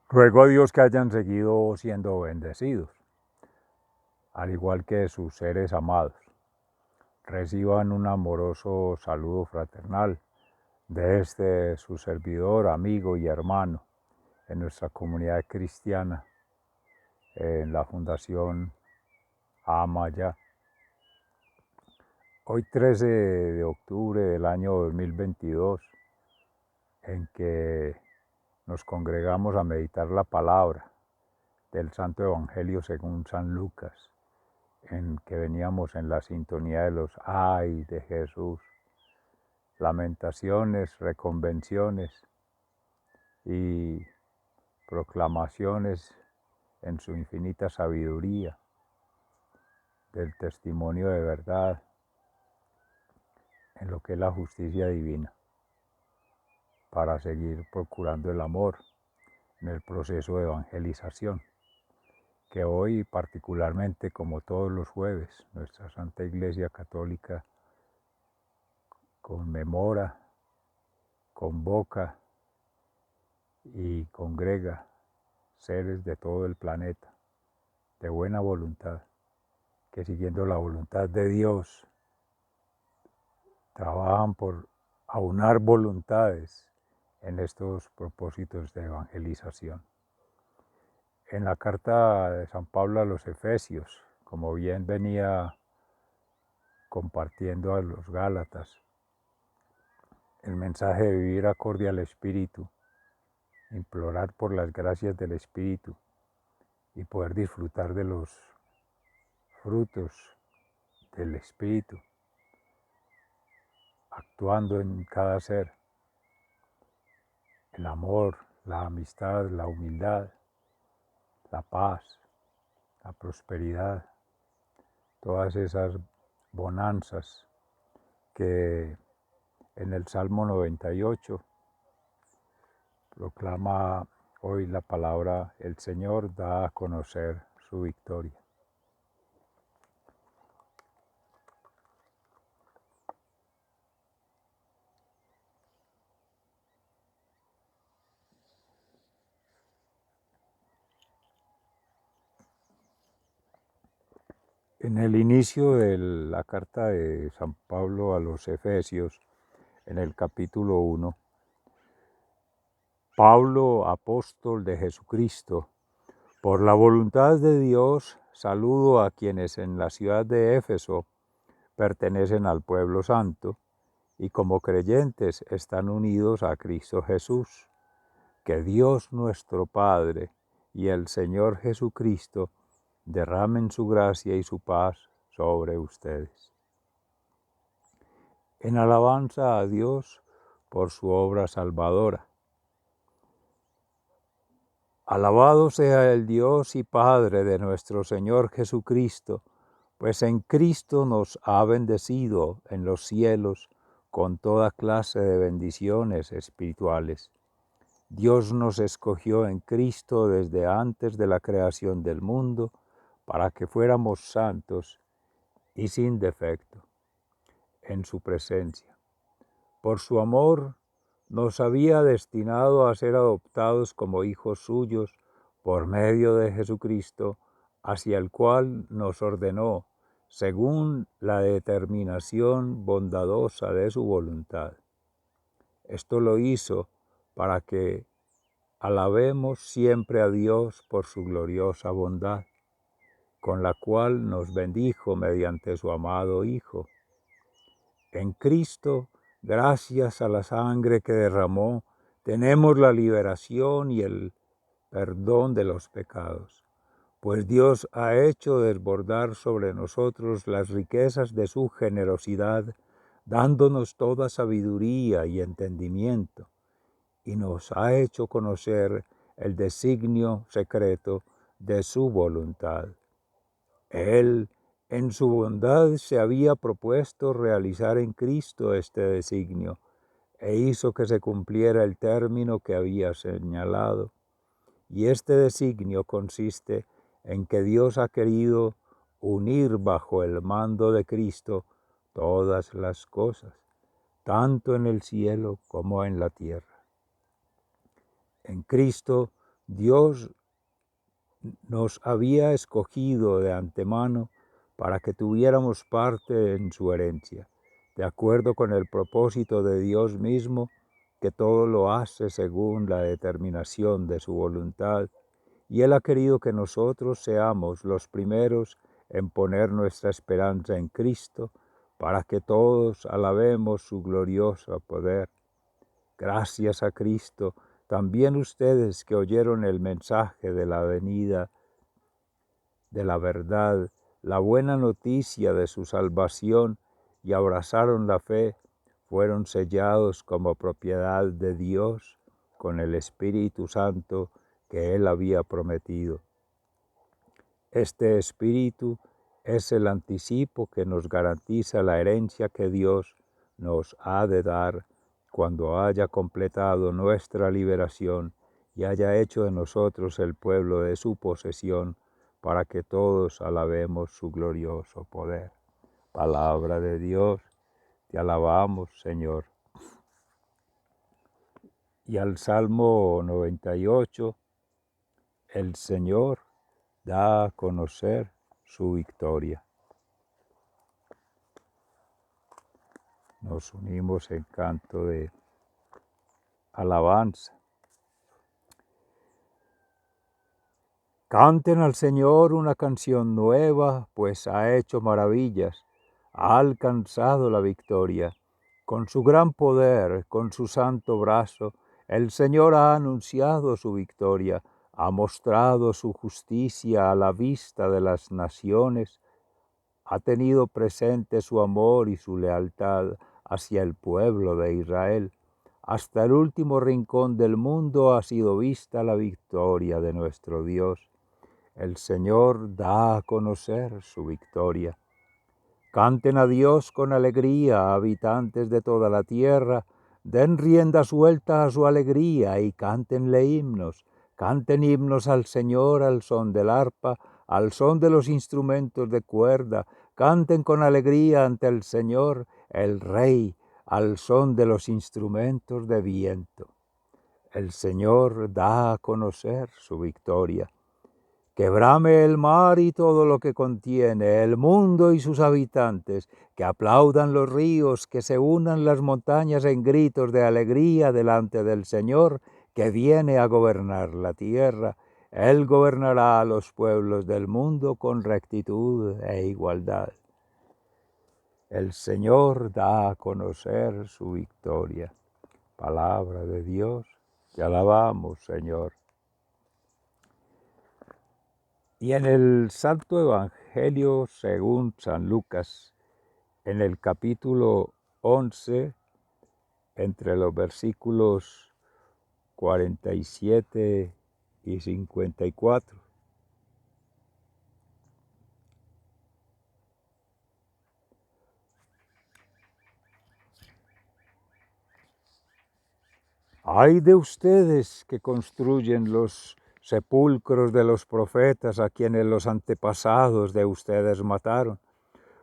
Ruego a Dios que hayan seguido siendo bendecidos, al igual que sus seres amados. Reciban un amoroso saludo fraternal de su servidor, amigo y hermano en nuestra comunidad cristiana, en la Fundación Amaya. Hoy 13 de octubre del año 2022, en que nos congregamos a meditar la palabra del Santo Evangelio según San Lucas, en que veníamos en la sintonía de los ay de Jesús, lamentaciones, reconvenciones y proclamaciones en su infinita sabiduría del testimonio de verdad en lo que es la justicia divina, para seguir procurando el amor en el proceso de evangelización, que hoy particularmente, como todos los jueves, nuestra Santa Iglesia Católica conmemora, convoca y congrega seres de todo el planeta de buena voluntad, que siguiendo la voluntad de Dios trabajan por aunar voluntades en estos propósitos de evangelización. En la carta de San Pablo a los Efesios, como bien venía compartiendo a los Gálatas, el mensaje de vivir acorde al Espíritu, implorar por las gracias del Espíritu y poder disfrutar de los frutos del Espíritu, actuando en cada ser, el amor, la amistad, la humildad, la paz, la prosperidad, todas esas bonanzas que en el Salmo 98 proclama hoy la palabra, el Señor da a conocer su victoria. En el inicio de la carta de San Pablo a los Efesios, en el capítulo 1, Pablo, apóstol de Jesucristo, por la voluntad de Dios, saludo a quienes en la ciudad de Éfeso pertenecen al pueblo santo y como creyentes están unidos a Cristo Jesús. Que Dios nuestro Padre y el Señor Jesucristo derramen su gracia y su paz sobre ustedes. En alabanza a Dios por su obra salvadora. Alabado sea el Dios y Padre de nuestro Señor Jesucristo, pues en Cristo nos ha bendecido en los cielos con toda clase de bendiciones espirituales. Dios nos escogió en Cristo desde antes de la creación del mundo para que fuéramos santos y sin defecto en su presencia. Por su amor nos había destinado a ser adoptados como hijos suyos por medio de Jesucristo, hacia el cual nos ordenó, según la determinación bondadosa de su voluntad. Esto lo hizo para que alabemos siempre a Dios por su gloriosa bondad, con la cual nos bendijo mediante su amado Hijo. En Cristo, gracias a la sangre que derramó, tenemos la liberación y el perdón de los pecados, pues Dios ha hecho desbordar sobre nosotros las riquezas de su generosidad, dándonos toda sabiduría y entendimiento, y nos ha hecho conocer el designio secreto de su voluntad. Él, en su bondad, se había propuesto realizar en Cristo este designio, e hizo que se cumpliera el término que había señalado. Y este designio consiste en que Dios ha querido unir bajo el mando de Cristo todas las cosas, tanto en el cielo como en la tierra. En Cristo Dios nos había escogido de antemano para que tuviéramos parte en su herencia, de acuerdo con el propósito de Dios mismo, que todo lo hace según la determinación de su voluntad, y Él ha querido que nosotros seamos los primeros en poner nuestra esperanza en Cristo, para que todos alabemos su glorioso poder. Gracias a Cristo, también ustedes que oyeron el mensaje de la venida de la verdad, la buena noticia de su salvación, y abrazaron la fe, fueron sellados como propiedad de Dios con el Espíritu Santo que Él había prometido. Este Espíritu es el anticipo que nos garantiza la herencia que Dios nos ha de dar cuando haya completado nuestra liberación y haya hecho de nosotros el pueblo de su posesión, para que todos alabemos su glorioso poder. Palabra de Dios, te alabamos, Señor. Y al Salmo 98, el Señor da a conocer su victoria. Nos unimos en canto de alabanza. Canten al Señor una canción nueva, pues ha hecho maravillas, ha alcanzado la victoria. Con su gran poder, con su santo brazo, el Señor ha anunciado su victoria, ha mostrado su justicia a la vista de las naciones, ha tenido presente su amor y su lealtad hacia el pueblo de Israel. Hasta el último rincón del mundo ha sido vista la victoria de nuestro Dios. El Señor da a conocer su victoria. Canten a Dios con alegría, habitantes de toda la tierra, den rienda suelta a su alegría y cántenle himnos. Canten himnos al Señor al son del arpa, al son de los instrumentos de cuerda. Canten con alegría ante el Señor, el Rey, al son de los instrumentos de viento. El Señor da a conocer su victoria. Que brame el mar y todo lo que contiene, el mundo y sus habitantes, que aplaudan los ríos, que se unan las montañas en gritos de alegría delante del Señor, que viene a gobernar la tierra. Él gobernará a los pueblos del mundo con rectitud e igualdad. El Señor da a conocer su victoria. Palabra de Dios, te alabamos, Señor. Y en el Santo Evangelio según San Lucas, en el capítulo 11, entre los versículos 47 y 54. Ay de ustedes que construyen los sepulcros de los profetas a quienes los antepasados de ustedes mataron.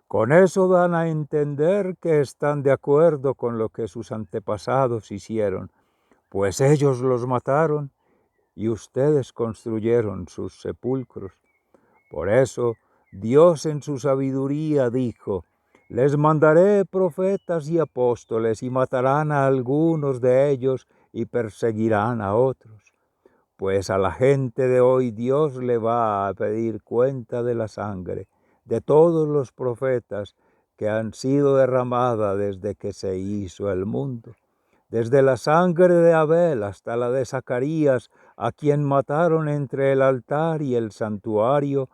Con eso dan a entender que están de acuerdo con lo que sus antepasados hicieron, pues ellos los mataron y ustedes construyeron sus sepulcros. Por eso Dios en su sabiduría dijo: les mandaré profetas y apóstoles y matarán a algunos de ellos y perseguirán a otros. Pues a la gente de hoy Dios le va a pedir cuenta de la sangre de todos los profetas que han sido derramada desde que se hizo el mundo, desde la sangre de Abel hasta la de Zacarías, a quien mataron entre el altar y el santuario.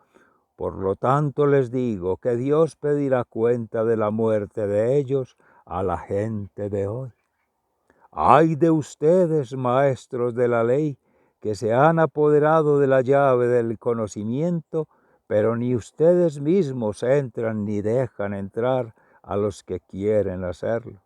Por lo tanto les digo que Dios pedirá cuenta de la muerte de ellos a la gente de hoy. Ay de ustedes, maestros de la ley, que se han apoderado de la llave del conocimiento, pero ni ustedes mismos entran ni dejan entrar a los que quieren hacerlo.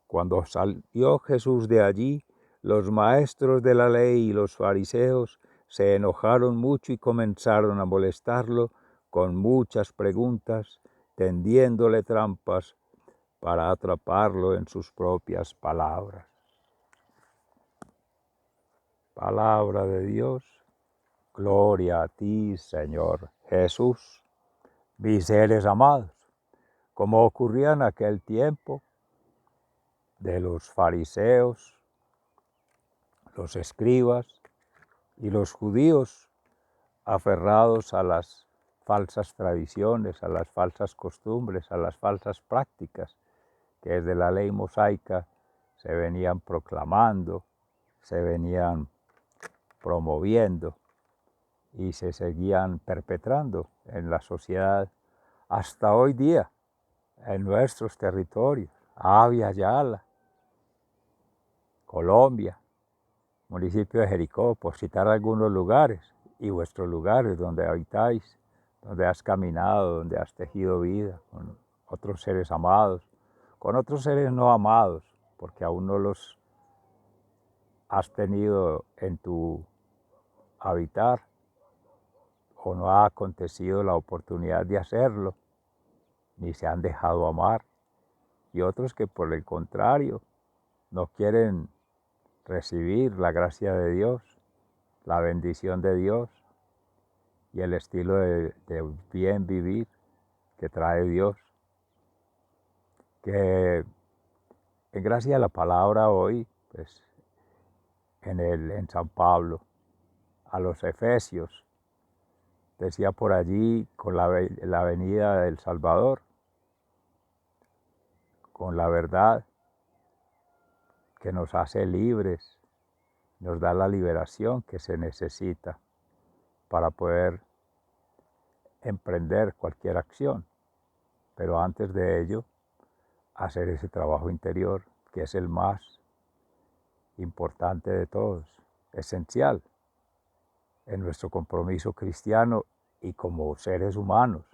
Cuando salió Jesús de allí, los maestros de la ley y los fariseos se enojaron mucho y comenzaron a molestarlo con muchas preguntas, tendiéndole trampas para atraparlo en sus propias palabras. Palabra de Dios. Gloria a ti, Señor Jesús. Mis seres amados, como ocurría en aquel tiempo de los fariseos, los escribas y los judíos aferrados a las falsas tradiciones, a las falsas costumbres, a las falsas prácticas que desde la ley mosaica se venían proclamando, se venían promoviendo y se seguían perpetrando en la sociedad hasta hoy día en nuestros territorios, Avia, Yala, Colombia, municipio de Jericó, por citar algunos lugares, y vuestros lugares donde habitáis, donde has caminado, donde has tejido vida con otros seres amados, con otros seres no amados, porque aún no los has tenido en tu habitar o no ha acontecido la oportunidad de hacerlo, ni se han dejado amar, y otros que por el contrario no quieren recibir la gracia de Dios, la bendición de Dios y el estilo de bien vivir que trae Dios. Que en gracia de la palabra hoy, pues en San Pablo, a los Efesios, decía por allí con la venida del Salvador, con la verdad que nos hace libres, nos da la liberación que se necesita para poder emprender cualquier acción. Pero antes de ello, hacer ese trabajo interior, que es el más importante de todos, esencial en nuestro compromiso cristiano y como seres humanos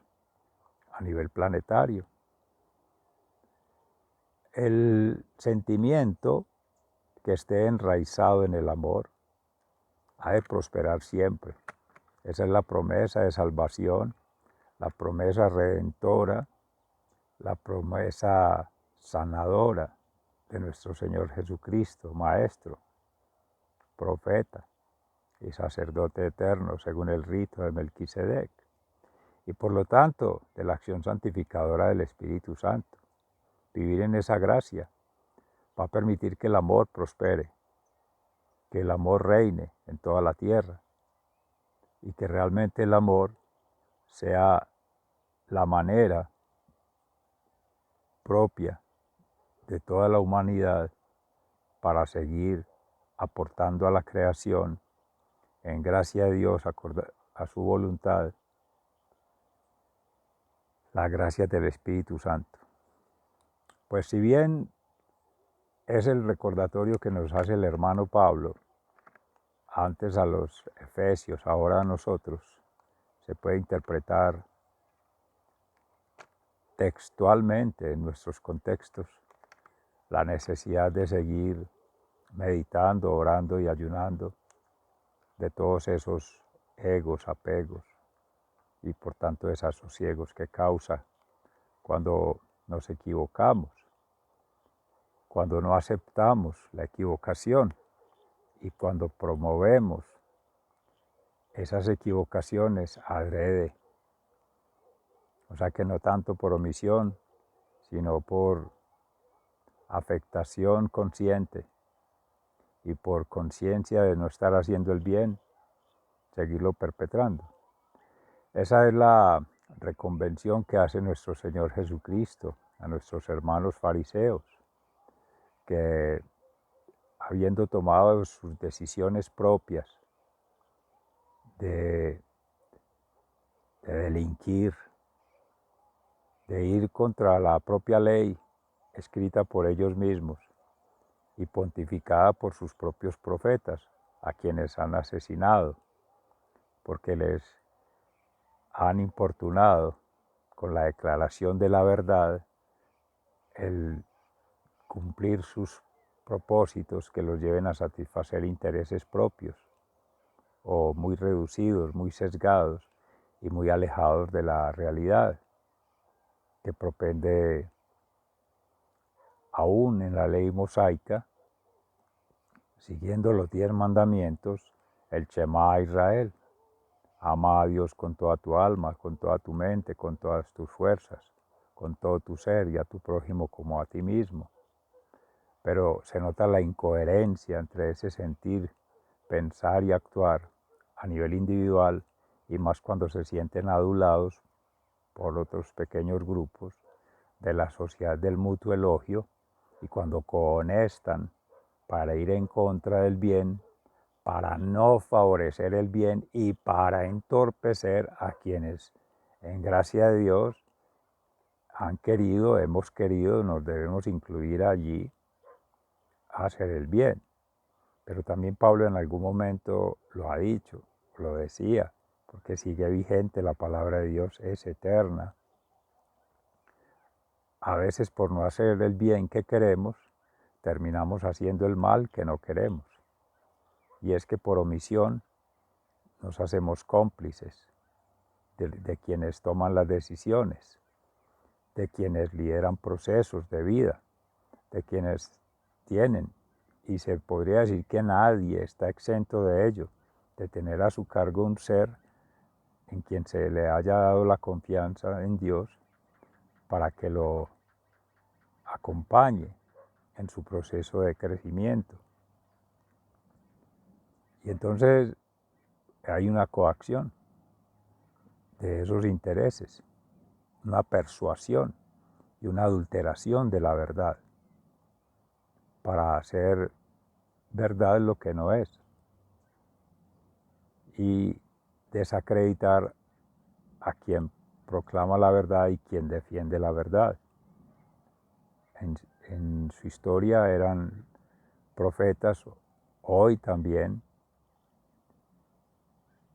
a nivel planetario. El sentimiento que esté enraizado en el amor ha de prosperar siempre. Esa es la promesa de salvación, la promesa redentora, la promesa sanadora de nuestro Señor Jesucristo, Maestro, profeta y sacerdote eterno según el rito de Melquisedec, y por lo tanto de la acción santificadora del Espíritu Santo. Vivir en esa gracia va a permitir que el amor prospere, que el amor reine en toda la tierra y que realmente el amor sea la manera propia de toda la humanidad para seguir aportando a la creación en gracia de Dios, a su voluntad, la gracia del Espíritu Santo. Pues si bien es el recordatorio que nos hace el hermano Pablo, antes a los Efesios, ahora a nosotros, se puede interpretar textualmente en nuestros contextos la necesidad de seguir meditando, orando y ayunando de todos esos egos, apegos y por tanto desasosiegos que causa cuando nos equivocamos, cuando no aceptamos la equivocación y cuando promovemos esas equivocaciones adrede. O sea que no tanto por omisión, sino por afectación consciente y por conciencia de no estar haciendo el bien, seguirlo perpetrando. Esa es la reconvención que hace nuestro Señor Jesucristo a nuestros hermanos fariseos, que habiendo tomado sus decisiones propias de delinquir, de ir contra la propia ley escrita por ellos mismos y pontificada por sus propios profetas, a quienes han asesinado, porque les han importunado con la declaración de la verdad el cumplir sus propósitos que los lleven a satisfacer intereses propios o muy reducidos, muy sesgados y muy alejados de la realidad que propende aún en la ley mosaica siguiendo los 10 mandamientos, el Shema Israel. Ama a Dios con toda tu alma, con toda tu mente, con todas tus fuerzas, con todo tu ser y a tu prójimo como a ti mismo. Pero se nota la incoherencia entre ese sentir, pensar y actuar a nivel individual y más cuando se sienten adulados por otros pequeños grupos de la sociedad del mutuo elogio y cuando cohonestan para ir en contra del bien, para no favorecer el bien y para entorpecer a quienes, en gracia de Dios, han querido, hemos querido, nos debemos incluir allí a hacer el bien. Pero también Pablo en algún momento lo ha dicho, lo decía, porque sigue vigente, la palabra de Dios es eterna. A veces por no hacer el bien que queremos, terminamos haciendo el mal que no queremos. Y es que por omisión nos hacemos cómplices de quienes toman las decisiones, de quienes lideran procesos de vida, de quienes tienen, y se podría decir que nadie está exento de ello, de tener a su cargo un ser en quien se le haya dado la confianza en Dios para que lo acompañe en su proceso de crecimiento. Y entonces hay una coacción de esos intereses, una persuasión y una adulteración de la verdad para hacer verdad lo que no es y desacreditar a quien proclama la verdad y quien defiende la verdad. En su historia eran profetas, hoy también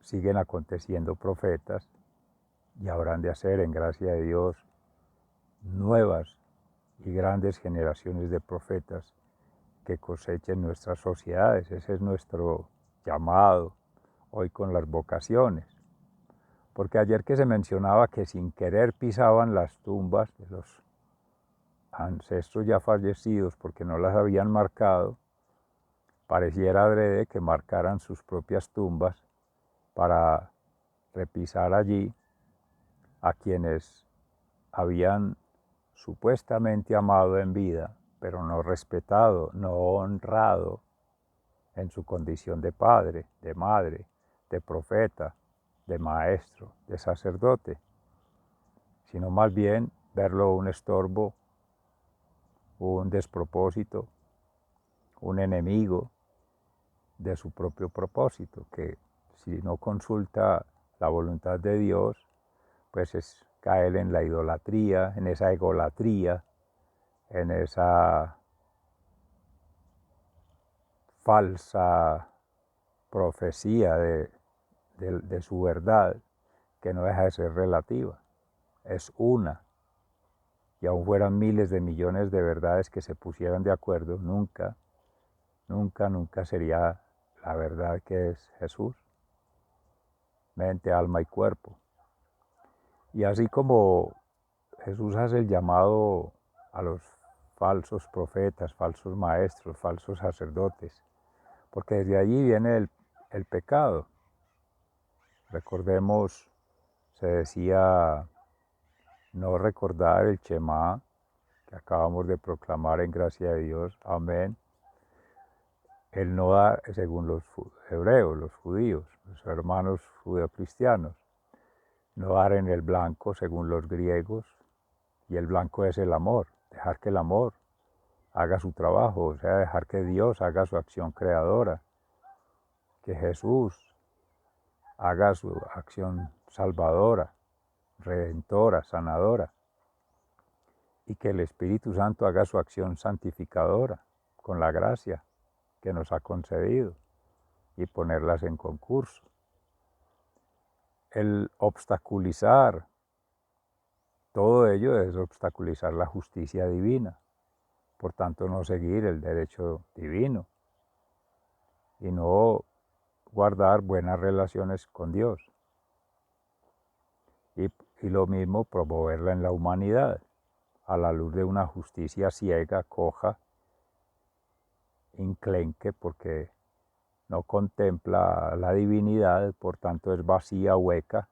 siguen aconteciendo profetas y habrán de hacer, en gracia de Dios, nuevas y grandes generaciones de profetas que cosechen nuestras sociedades. Ese es nuestro llamado hoy con las vocaciones. Porque ayer que se mencionaba que sin querer pisaban las tumbas de los ancestros ya fallecidos porque no las habían marcado, pareciera adrede que marcaran sus propias tumbas para repisar allí a quienes habían supuestamente amado en vida, pero no respetado, no honrado en su condición de padre, de madre, de profeta, de maestro, de sacerdote, sino más bien verlo un estorbo, un despropósito, un enemigo de su propio propósito, que si no consulta la voluntad de Dios, pues es caer en la idolatría, en esa egolatría, en esa falsa profecía de su verdad, que no deja de ser relativa, es una. Y aun fueran miles de millones de verdades que se pusieran de acuerdo, nunca, nunca, nunca sería la verdad que es Jesús, mente, alma y cuerpo. Y así como Jesús hace el llamado a los falsos profetas, falsos maestros, falsos sacerdotes, porque desde allí viene el pecado. Recordemos, se decía no recordar el Shema que acabamos de proclamar en gracia de Dios, amén. El no dar, según los hebreos, los judíos, los hermanos judeocristianos, no dar en el blanco según los griegos, y el blanco es el amor, dejar que el amor haga su trabajo, o sea, dejar que Dios haga su acción creadora, que Jesús haga su acción salvadora, redentora, sanadora, y que el Espíritu Santo haga su acción santificadora, con la gracia que nos ha concedido, y ponerlas en concurso. El obstaculizar todo ello es obstaculizar la justicia divina, por tanto no seguir el derecho divino y no guardar buenas relaciones con Dios. Y lo mismo promoverla en la humanidad, a la luz de una justicia ciega, coja enclenque porque no contempla la divinidad, por tanto es vacía, hueca,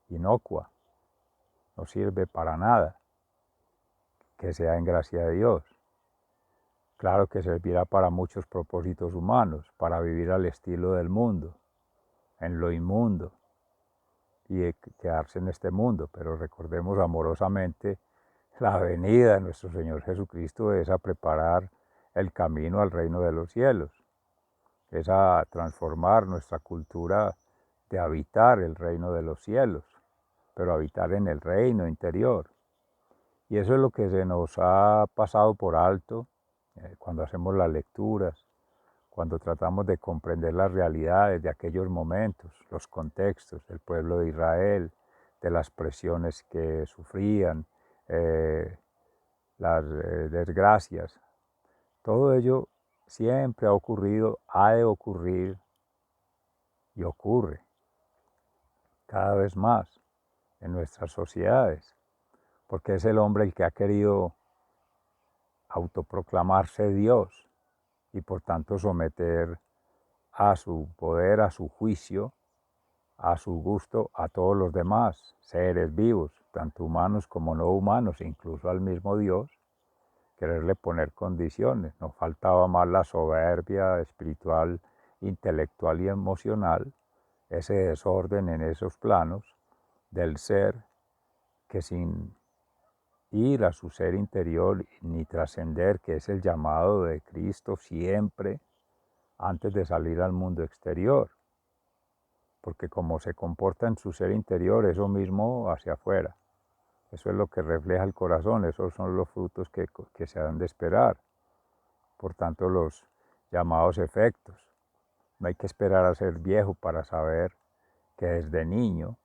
inocua, no sirve para nada que sea en gracia de Dios. Claro que servirá para muchos propósitos humanos, para vivir al estilo del mundo, en lo inmundo, y quedarse en este mundo, pero recordemos amorosamente la venida de nuestro Señor Jesucristo es a preparar el camino al reino de los cielos, es a transformar nuestra cultura de habitar el reino de los cielos, pero habitar en el reino interior. Y eso es lo que se nos ha pasado por alto cuando hacemos las lecturas, cuando tratamos de comprender las realidades de aquellos momentos, los contextos del pueblo de Israel, de las presiones que sufrían, las desgracias. Todo ello siempre ha ocurrido, ha de ocurrir y ocurre cada vez más en nuestras sociedades, porque es el hombre el que ha querido autoproclamarse Dios y por tanto someter a su poder, a su juicio, a su gusto a todos los demás seres vivos, tanto humanos como no humanos, incluso al mismo Dios, quererle poner condiciones. No faltaba más la soberbia espiritual, intelectual y emocional, ese desorden en esos planos del ser que sin ir a su ser interior ni trascender, que es el llamado de Cristo siempre antes de salir al mundo exterior, porque como se comporta en su ser interior, eso mismo hacia afuera. Eso es lo que refleja el corazón, esos son los frutos que se han de esperar. Por tanto, los llamados efectos. No hay que esperar a ser viejo para saber que desde niño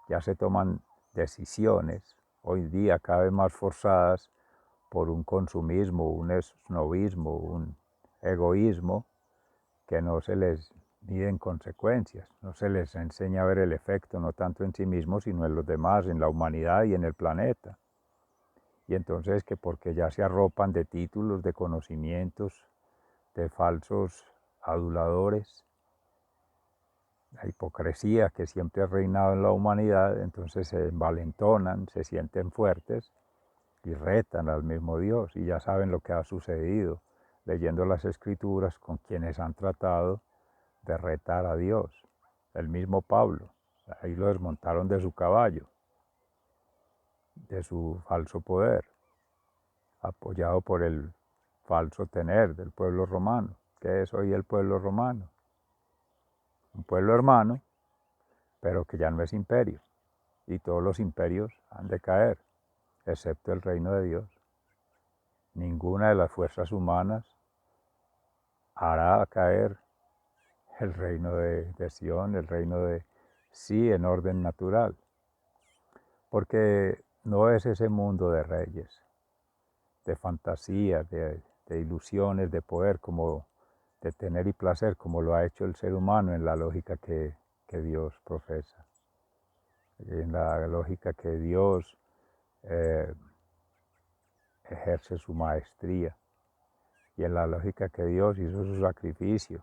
ya se toman decisiones, hoy día cada vez más forzadas por un consumismo, un esnovismo, un egoísmo, que no se les miden consecuencias, no se les enseña a ver el efecto, no tanto en sí mismos, sino en los demás, en la humanidad y en el planeta. Y entonces que porque ya se arropan de títulos, de conocimientos, de falsos aduladores, la hipocresía que siempre ha reinado en la humanidad, entonces se envalentonan, se sienten fuertes y retan al mismo Dios, y ya saben lo que ha sucedido leyendo las escrituras con quienes han tratado de retar a Dios. El mismo Pablo, ahí lo desmontaron de su caballo, de su falso poder, apoyado por el falso tener del pueblo romano. ¿Qué es hoy el pueblo romano? Un pueblo hermano, pero que ya no es imperio, y todos los imperios han de caer, excepto el reino de Dios. Ninguna de las fuerzas humanas hará caer el reino de Sion, el reino de sí en orden natural, porque no es ese mundo de reyes, de fantasías, de ilusiones, de poder, como de tener y placer, como lo ha hecho el ser humano en la lógica que Dios profesa, en la lógica que Dios eh, ejerce su maestría y en la lógica que Dios hizo su sacrificio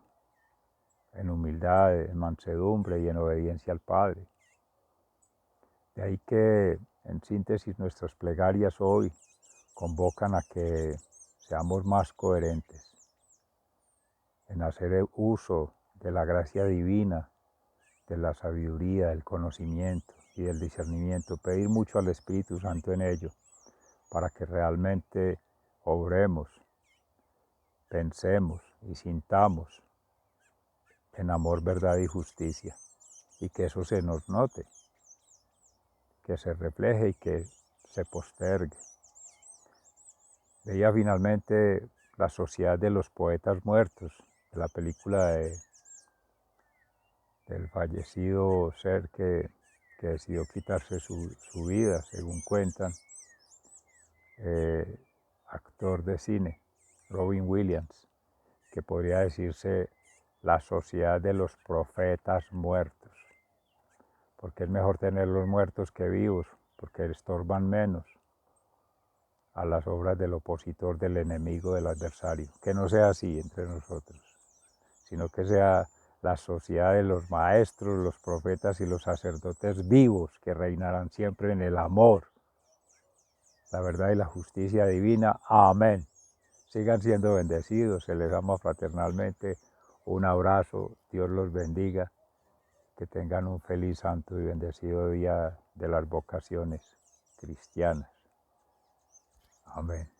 en humildad, en mansedumbre y en obediencia al Padre. De ahí que, en síntesis, nuestras plegarias hoy convocan a que seamos más coherentes en hacer uso de la gracia divina, de la sabiduría, del conocimiento y del discernimiento, pedir mucho al Espíritu Santo en ello, para que realmente obremos, pensemos y sintamos en amor, verdad y justicia, y que eso se nos note, que se refleje y que se postergue. Veía finalmente La Sociedad de los Poetas Muertos, de la película del fallecido ser que decidió quitarse su vida, según cuentan, actor de cine, Robin Williams, que podría decirse la sociedad de los profetas muertos, porque es mejor tenerlos muertos que vivos, porque estorban menos. a las obras del opositor, del enemigo, del adversario. Que no sea así entre nosotros, sino que sea la sociedad de los maestros, los profetas y los sacerdotes vivos que reinarán siempre en el amor, la verdad y la justicia divina. Amén. Sigan siendo bendecidos, se les ama fraternalmente. Un abrazo, Dios los bendiga, que tengan un feliz, santo y bendecido día de las vocaciones cristianas. Amén.